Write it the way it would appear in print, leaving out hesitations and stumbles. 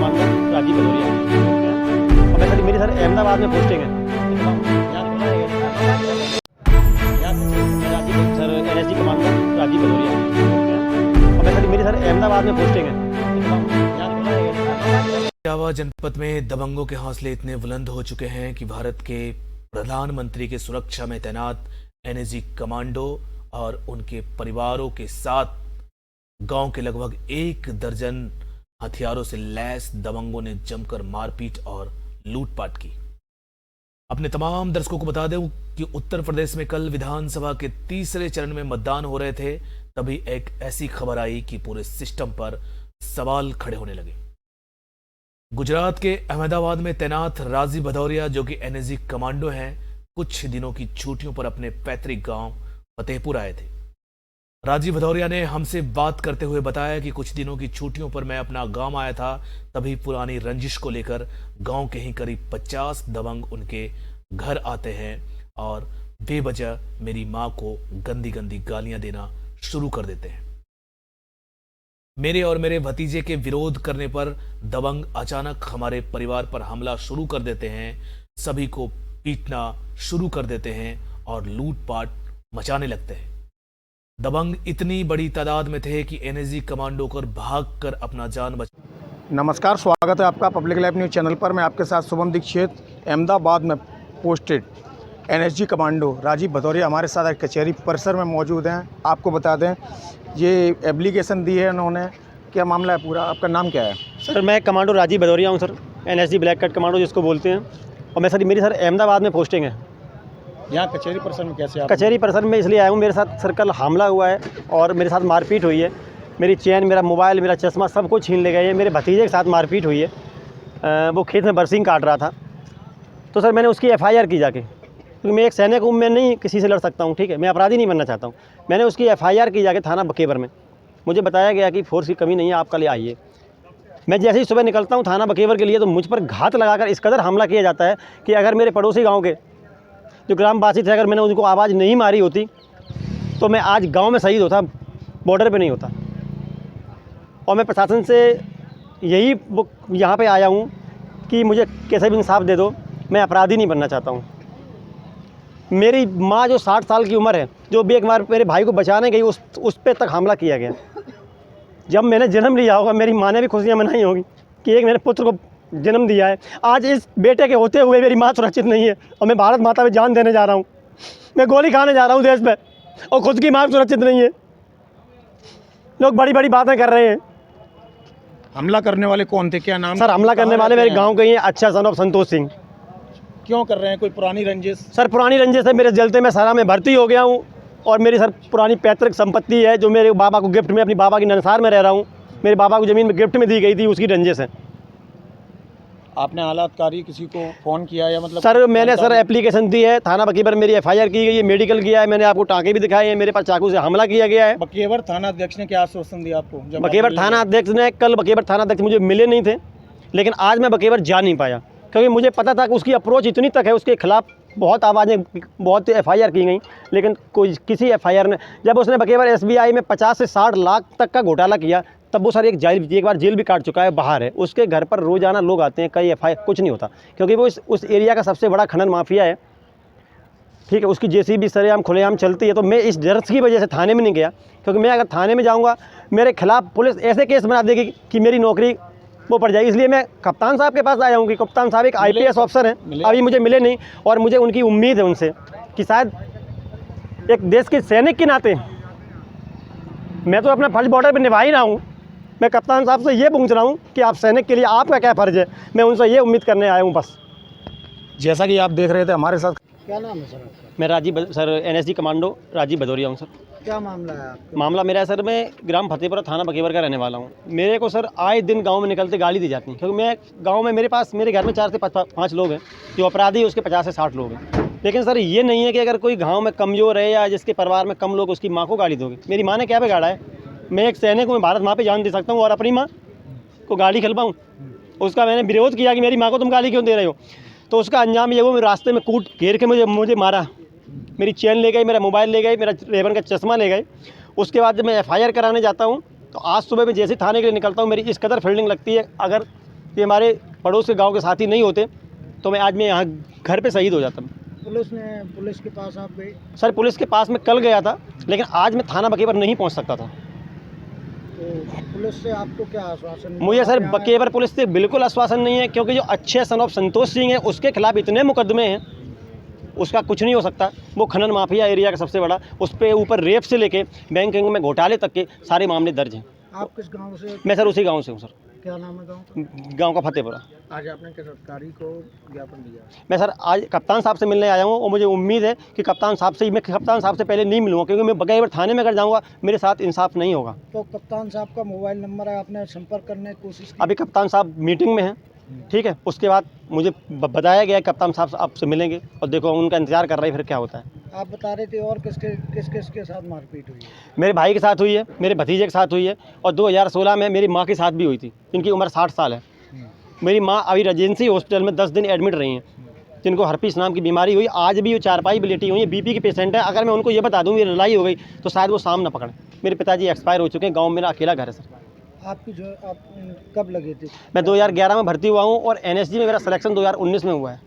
Commando Rajeev Bhadauria और मैं sir मेरी सर अहमदाबाद में पोस्टिंग है sir NSG commando Rajeev Bhadauria और मैं सर मेरी सर अहमदाबाद में पोस्टिंग है। इटावा जनपद में दबंगों के हौसले इतने बुलंद हो चुके हैं कि भारत के प्रधानमंत्री के सुरक्षा में तैनात NSG कमांडो और उनके परिवारों के साथ गांव के लगभग 1 दर्जन हथियारों से लैस दबंगों ने जमकर मारपीट और लूटपाट की। अपने तमाम दर्शकों को बता दें कि उत्तर प्रदेश में कल विधानसभा के तीसरे चरण में मतदान हो रहे थे, तभी एक ऐसी खबर आई कि पूरे सिस्टम पर सवाल खड़े होने लगे। गुजरात के अहमदाबाद में तैनात राजीव भदौरिया, जो कि NSG कमांडो हैं, कुछ दिनों की छुट्टियों पर अपने पैतृक गांव फतेहपुर आए थे। राजीव भदौरिया ने हमसे बात करते हुए बताया कि कुछ दिनों की छुट्टियों पर मैं अपना गांव आया था, तभी पुरानी रंजिश को लेकर गांव के ही करीब 50 दबंग उनके घर आते हैं और बेवजह मेरी मां को गंदी गंदी गालियां देना शुरू कर देते हैं। मेरे और मेरे भतीजे के विरोध करने पर दबंग अचानक हमारे परिवार पर हमला शुरू कर देते हैं, सभी को पीटना शुरू कर देते हैं और लूटपाट मचाने लगते हैं। दबंग इतनी बड़ी तादाद में थे कि NSG कमांडो कर भागकर अपना जान बचा। नमस्कार, स्वागत है आपका पब्लिक लाइव न्यूज़ चैनल पर। मैं आपके साथ शुभम दीक्षित, अहमदाबाद में posted NSG commando Rajeev Bhadauria हमारे साथ कचहरी परिसर में मौजूद हैं। आपको बता दें, ये एप्लीकेशन दी है इन्होंने, क्या मामला है पूरा? आपका नाम क्या है? सर मैं कमांडो राजीव भदौरिया हूँ sir, NSG black cut commando जिसको बोलते हैं, और मैं सर मेरी सर अहमदाबाद में पोस्टिंग है। यहाँ कचहरी परिसर में कैसे? कचहरी परिसर में इसलिए आया हूँ, मेरे साथ सर कल हमला हुआ है और मेरे साथ मारपीट हुई है। मेरी चैन, मेरा मोबाइल, मेरा चश्मा सब कुछ छीन ले गए हैं। मेरे भतीजे के साथ मारपीट हुई है, वो खेत में बरसीन काट रहा था, तो सर मैंने उसकी FIR की जाके, क्योंकि मैं एक सैनिक हूँ, मैं नहीं किसी से लड़ सकता हूँ, ठीक है, मैं अपराधी नहीं बनना चाहता हूँ। मैंने उसकी FIR की जाके थाना बकेवर में। मुझे बताया गया कि फोर्स की कमी नहीं है, आप कल आइए। मैं जैसे ही सुबह निकलता हूँ थाना बकेवर के लिए, तो मुझ पर घात लगाकर इस कदर हमला किया जाता है कि अगर मेरे पड़ोसी गाँव के जो ग्रामवासी थे, अगर मैंने उनको आवाज़ नहीं मारी होती तो मैं आज गांव में शहीद होता, बॉर्डर पे नहीं होता। और मैं प्रशासन से यही यहाँ पे आया हूँ कि मुझे कैसे भी इंसाफ दे दो, मैं अपराधी नहीं बनना चाहता हूँ। मेरी माँ जो 60 साल की उम्र है, जो भी एक बार मेरे भाई को बचाने गई, उस पे तक हमला किया गया। जब मैंने जन्म लिया होगा, मेरी माँ ने भी खुशियाँ मनाई होगी कि एक मेरे पुत्र को जन्म दिया है। आज इस बेटे के होते हुए मेरी माँ सुरक्षित नहीं है और मैं भारत माता पे जान देने जा रहा हूँ। मैं गोली खाने जा रहा हूँ देश में, और खुद की माँ सुरक्षित नहीं है। लोग बड़ी बड़ी बातें कर रहे हैं। हमला करने वाले कौन थे, क्या नाम? सर हमला करने वाले मेरे गाँव के ही हैं, अच्छा सन ऑफ संतोष सिंह। क्यों कर रहे हैं? कोई पुरानी रंजिश? सर पुरानी रंजिश है, मेरे जलते में सारा में भर्ती हो गया हूँ, और मेरी सर पुरानी पैतृक संपत्ति है जो मेरे बाबा को गिफ्ट में, अपनी बाबा की ननसार में रह रहा हूँ, मेरे बाबा को ज़मीन में गिफ्ट में दी गई थी, उसकी रंजिश है। आपने हालातकारी किसी को फ़ोन किया या मतलब? सर मैंने सर एप्लीकेशन दी है, थाना बकेवर मेरी FIR की गई है, मेडिकल किया है, मैंने आपको टाँके भी दिखाए हैं, मेरे पास चाकू से हमला किया गया है। बकेवर थाना अध्यक्ष ने क्या आश्वासन दिया आपको? बकेवर थाना अध्यक्ष ने, कल बकेवर थाना अध्यक्ष मुझे मिले नहीं थे, लेकिन आज मैं बकेवर जा नहीं पाया, क्योंकि मुझे पता था कि उसकी अप्रोच इतनी तक है, उसके खिलाफ बहुत आवाज़ें, बहुत FIR की गई, लेकिन कोई किसी FIR ने, जब उसने बकेवर SBI में 50 से 60 लाख तक का घोटाला किया, तब वो सर एक बार जेल भी काट चुका है, बाहर है। उसके घर पर रोज़ाना लोग आते हैं, कई FIR, कुछ नहीं होता, क्योंकि वो उस एरिया का सबसे बड़ा खनन माफिया है, ठीक है। उसकी JCB सरेआम खुलेआम चलती है। तो मैं इस डर की वजह से थाने में नहीं गया, क्योंकि मैं अगर थाने में जाऊँगा, मेरे खिलाफ पुलिस ऐसे केस बना देगी कि मेरी नौकरी वो पड़ जाएगी। इसलिए मैं कप्तान साहब के पास आया हूँ कि कप्तान साहब एक IPS ऑफिसर हैं, अभी मुझे मिले नहीं, और मुझे उनकी उम्मीद है उनसे कि शायद एक देश के सैनिक के नाते मैं तो अपना फर्ज बॉर्डर पर निभा ही रहा हूँ। मैं कप्तान साहब से ये पूछ रहा हूँ कि आप सैनिक के लिए आपका क्या फ़र्ज़ है, मैं उनसे ये उम्मीद करने आया हूँ बस। जैसा कि आप देख रहे थे हमारे साथ, क्या नाम है सर? मैं sir NSG commando Rajeev Bhadauria हूँ सर। क्या मामला है आपका? मामला मेरा है सर, मैं ग्राम फतेहपुर थाना बकेवर का रहने वाला हूँ। मेरे को सर आए दिन गांव में निकलते गाली दी जाती है, क्योंकि मैं गांव में, मेरे घर में 4 से 5 लोग हैं जो अपराधी, उसके 50 से 60 लोग हैं। लेकिन सर ये नहीं है कि अगर कोई गाँव में कमज़ोर है या जिसके परिवार में कम लोग, उसकी माँ को गाली दोगे। मेरी माँ ने क्या बिगाड़ा है? मैं एक सैनिक हूँ, मैं भारत माँ पे जान दे सकता हूँ, और अपनी माँ को गाली खिलवाऊँ? उसका मैंने विरोध किया कि मेरी माँ को तुम गाली क्यों दे रहे हो, तो उसका अंजाम ये हुआ, रास्ते में कूट घेर के मुझे मारा, मेरी चैन ले गई, मेरा मोबाइल ले गए, मेरा रेबन का चश्मा ले गए। उसके बाद जब मैं FIR कराने जाता हूँ, तो आज सुबह मैं जैसे थाने के लिए निकलता हूँ, मेरी इस कदर फील्डिंग लगती है, अगर कि हमारे पड़ोस के गांव के साथी नहीं होते तो मैं आज यहाँ घर पे शहीद हो जाता। पुलिस के पास आप गए? सर पुलिस के पास मैं कल गया था, लेकिन आज मैं थाना बकेवर नहीं पहुँच सकता था। तो पुलिस से आपको क्या आश्वासन मिला? मुझे सर आप यहाँ बकेवर पुलिस से बिल्कुल आश्वासन नहीं है, क्योंकि जो अच्छे सन ऑफ संतोष सिंह है उसके खिलाफ इतने मुकदमे हैं, उसका कुछ नहीं हो सकता। वो खनन माफिया एरिया का सबसे बड़ा, उस पर ऊपर रेप से लेके बैंकिंग में घोटाले तक के सारे मामले दर्ज हैं। आप किस गांव से? मैं सर उसी गांव से हूँ सर, क्या नाम है गांव का? गांव का फतेहपुरा। आज आपने किस अधिकारी को ज्ञापन दिया? मैं सर आज कप्तान साहब से मिलने आया हूँ और मुझे उम्मीद है कि कप्तान साहब से मैं कप्तान साहब से पहले नहीं मिलूँगा, क्योंकि मैं बगैर थाने में अगर जाऊँगा मेरे साथ इंसाफ नहीं होगा। तो कप्तान साहब का मोबाइल नंबर है, आपने संपर्क करने की कोशिश की? अभी कप्तान साहब मीटिंग में हैं, ठीक है, उसके बाद मुझे बताया गया कप्तान साहब आपसे मिलेंगे और देखो उनका इंतजार कर रहे हैं, फिर क्या होता है। आप बता रहे थे और किस के साथ मारपीट हुई है? मेरे भाई के साथ हुई है, मेरे भतीजे के साथ हुई है, और 2016 में मेरी माँ के साथ भी हुई थी। इनकी उम्र 60 साल है। मेरी माँ अभी रेजेंसी हॉस्पिटल में 10 दिन एडमिट रही हैं, जिनको हर्पीस नाम की बीमारी हुई। आज भी वो चारपाई पे लेटी हुई है, बीपी के पेशेंट है। अगर मैं उनको ये बता दूँ मेरी लड़ाई हो गई तो शायद वो साम ना पकड़े। मेरे पिताजी एक्सपायर हो चुके हैं, गाँव मेरा अकेला घर है सर। आप कब लगे थे? मैं 2011 में भर्ती हुआ हूँ और NSG में मेरा सिलेक्शन 2019 में हुआ है।